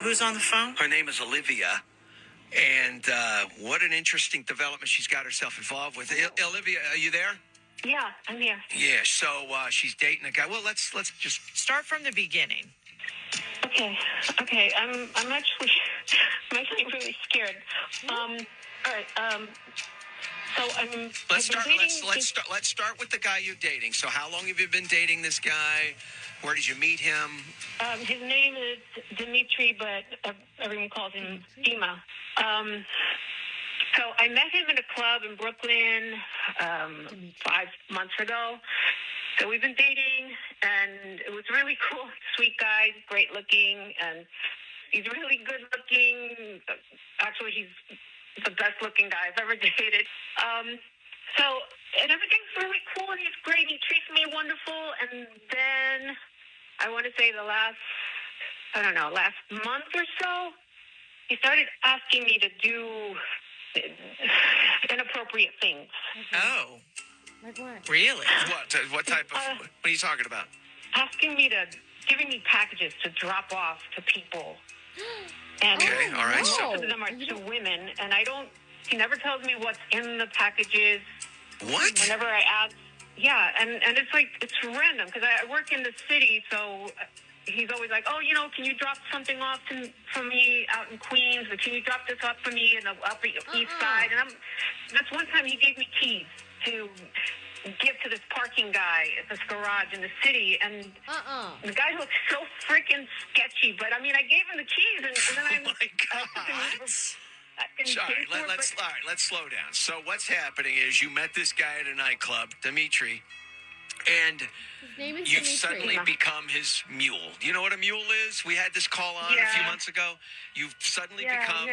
Who's on the phone? Her name is Olivia. And what an interesting development she's got herself involved with. Olivia, are you there? Yeah, I'm here. Yeah, so she's dating a guy. Well, let's just start from the beginning. Okay. I'm actually really scared. All right. So let's start with the guy you're dating. So how long have you been dating this guy? Where did you meet him? His name is Dimitri, but everyone calls him Dima. So I met him in a club in Brooklyn 5 months ago. So we've been dating, and it was really cool. Sweet guy, great looking, and he's really good looking. Actually, he's the best looking guy I've ever dated. And everything's really cool, and he's great. He treats me wonderful. And then I want to say the last month or so, he started asking me to do inappropriate things. Oh. Like what? Really? What type of, what are you talking about? Giving me packages to drop off to people. And okay, all right. Most of them are to women, and he never tells me what's in the packages. What? Whenever I ask, yeah, and it's random, because I work in the city, so he's always like, oh, can you drop something off for me out in Queens, or can you drop this off for me in the Upper East Side? And that's one time he gave me keys to give to this parking guy at this garage in the city, and the guy looked so freaking sketchy. But I gave him the keys, and then oh my God. Let's slow down. So what's happening is you met this guy at a nightclub, Dimitri, and you've suddenly become his mule. You know what a mule is? We had this call on a few months ago. You've suddenly become,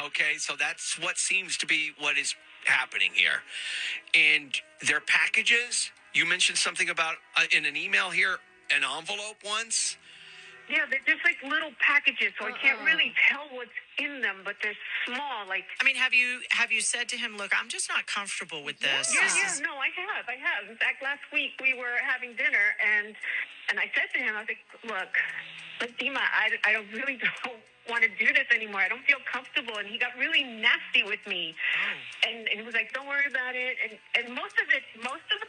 okay, so that's what seems to be what is happening here. And their packages, you mentioned something about, in an email here, an envelope once. Yeah, they're just like little packages, so I can't really tell what's in them, but they're small. Like, have you said to him, look, I'm just not comfortable with this. No, I have. In fact, last week we were having dinner, and I said to him, I was like, look, Dima, I really don't want to do this anymore. I don't feel comfortable. And he got really nasty with me. And he was like, don't worry about it. And most of the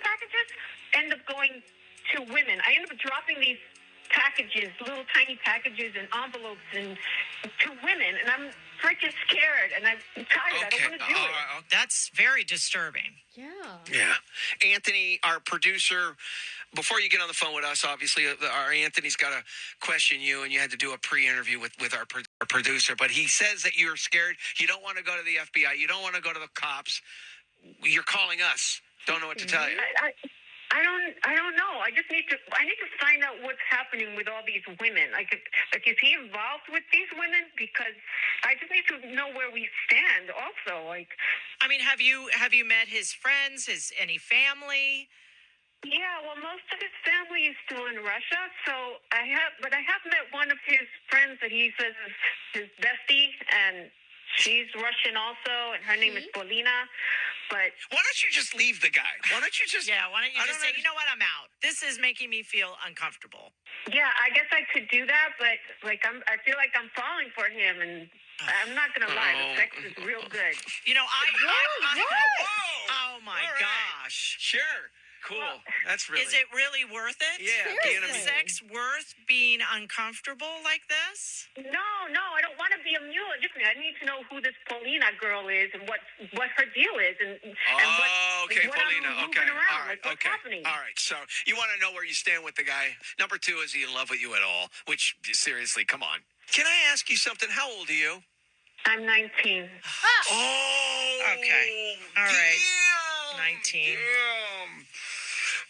packages end up going to women. I end up dropping these packages, little tiny packages and envelopes, and to women, and I'm freaking scared, and I'm tired. I don't want to do it. That's very disturbing. Yeah. Anthony, our producer, before you get on the phone with us, obviously, our Anthony's got to question you, and you had to do a pre-interview with our producer, but he says that you're scared. You don't want to go to the FBI. You don't want to go to the cops. You're calling us. Don't know what to tell you. I don't know. I need to find out what's happening with all these women. Like is he involved with these women? Because I just need to know where we stand. Also, have you met his friends? Any family? Yeah, well, most of his family is still in Russia. So I have met one of his friends that he says is his bestie, and she's Russian also, and her name is Polina. But why don't you just leave the guy? Why don't you just... say, you know what, I'm out. This is making me feel uncomfortable. Yeah, I guess I could do that, but I feel like I'm falling for him, and I'm not going to lie. The sex is real good. Oh, my gosh. Sure. Cool. Well, that's really... Is it really worth it? Yeah. Is the sex worth being uncomfortable like this? No, I don't want to be a mule. I need to know who this Polina girl is and what her deal is and okay, what Polina. I'm Okay. Around, All right. what's happening. All right. So you want to know where you stand with the guy. Number 2, is he in love with you at all? Which, seriously, come on. Can I ask you something? How old are you? I'm 19. Oh. Okay. All right. 19. Damn.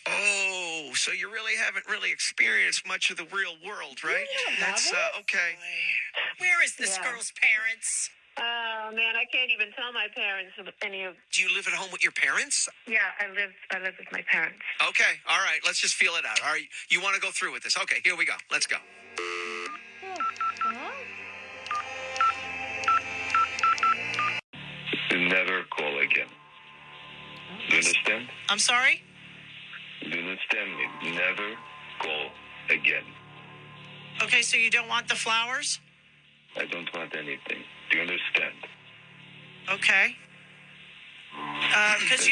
Oh, so you really haven't experienced much of the real world, right? Yeah, that's okay. Where is this girl's parents? Oh man, I can't even tell my parents any of. Do you live at home with your parents? Yeah, I live with my parents. Okay, all right. Let's just feel it out. All right, you want to go through with this? Okay, here we go. Let's go. Never call again. Do you understand? I'm sorry? Do you understand me? Never call again. Okay, so you don't want the flowers? I don't want anything. Do you understand? Okay. Because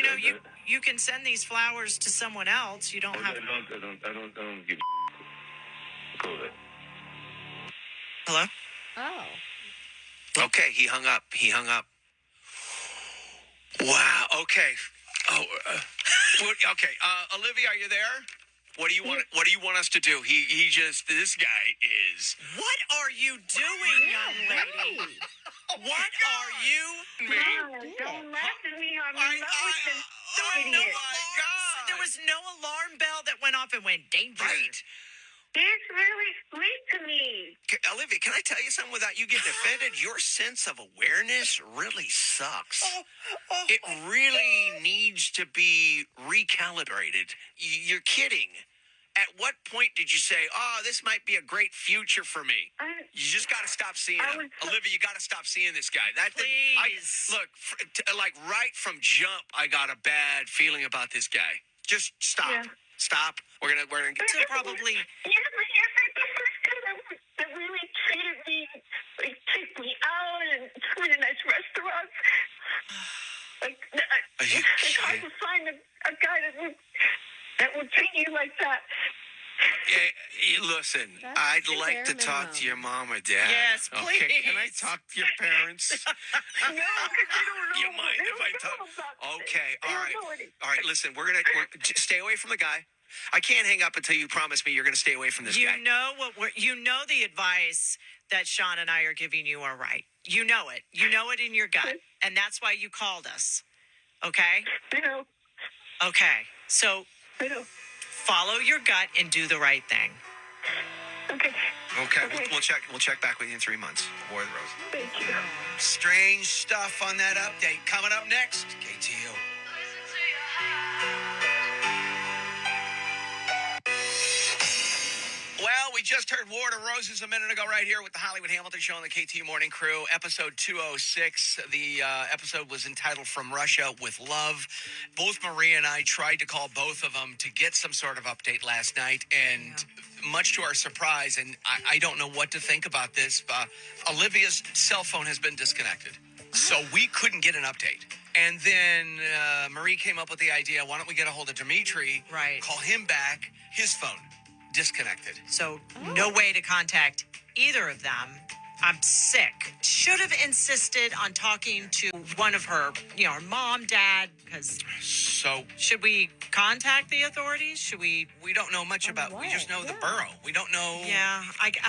you can send these flowers to someone else. You don't have. I don't give. Go ahead. Hello. Oh. Okay, he hung up. Wow. Okay. Oh. Okay. Olivia, are you there? What do you want us to do? This guy is. What are you doing, young lady? What are you? Don't laugh at me. I'm in love with this idiot. God. There was no alarm bell that went off and went danger. Right. It's really sweet to me. Olivia, can I tell you something without you getting offended? Your sense of awareness really sucks. It really needs to be recalibrated. You're kidding. At what point did you say, this might be a great future for me? You just got to stop seeing him. Olivia, you got to stop seeing this guy. Please. Look, right from jump, I got a bad feeling about this guy. Just stop. Yeah. Stop. We're gonna get to probably. Yes, but you're like the first guy that really treated me, like, take me out and took me to nice restaurants. Are you it's hard to find a guy that would treat you like that. Listen, That's I'd the like to bare talk minimum. to your mom or dad. Yes, Okay, can I please. talk to your parents? No, because they don't know. You mind they if don't I know talk? about this. Okay, They all don't right. know anything. All right, listen, we're stay away from the guy. I can't hang up until you promise me you're going to stay away from this guy. You know the advice that Sean and I are giving you are right. You know it. You know it in your gut, and that's why you called us. Okay. I know. Okay. So I know. follow your gut and do the right thing. Okay. Okay, we'll check back with you in 3 months. War of the Rose. Thank you. Strange stuff on that update. Coming up next, KTU. Well, we just heard War of Roses a minute ago right here with the Hollywood Hamilton Show on the KTU Morning Crew, episode 206. The episode was entitled From Russia with Love. Both Maria and I tried to call both of them to get some sort of update last night, and much to our surprise, and I don't know what to think about this, Olivia's cell phone has been disconnected. So we couldn't get an update. And then Marie came up with the idea, why don't we get a hold of Dimitri, Right. call him back, his phone disconnected. So no way to contact either of them. I'm sick. Should have insisted on talking to one of her, her mom, dad, because So should we contact the authorities? Should we? we don't know much about, we just know the borough. We don't know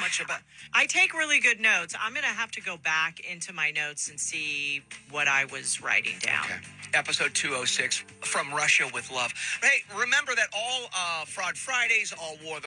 much about. I take really good notes. I'm going to have to go back into my notes and see what I was writing down. Okay. Episode 206, From Russia with Love. Hey, remember that all Fraud Fridays, all War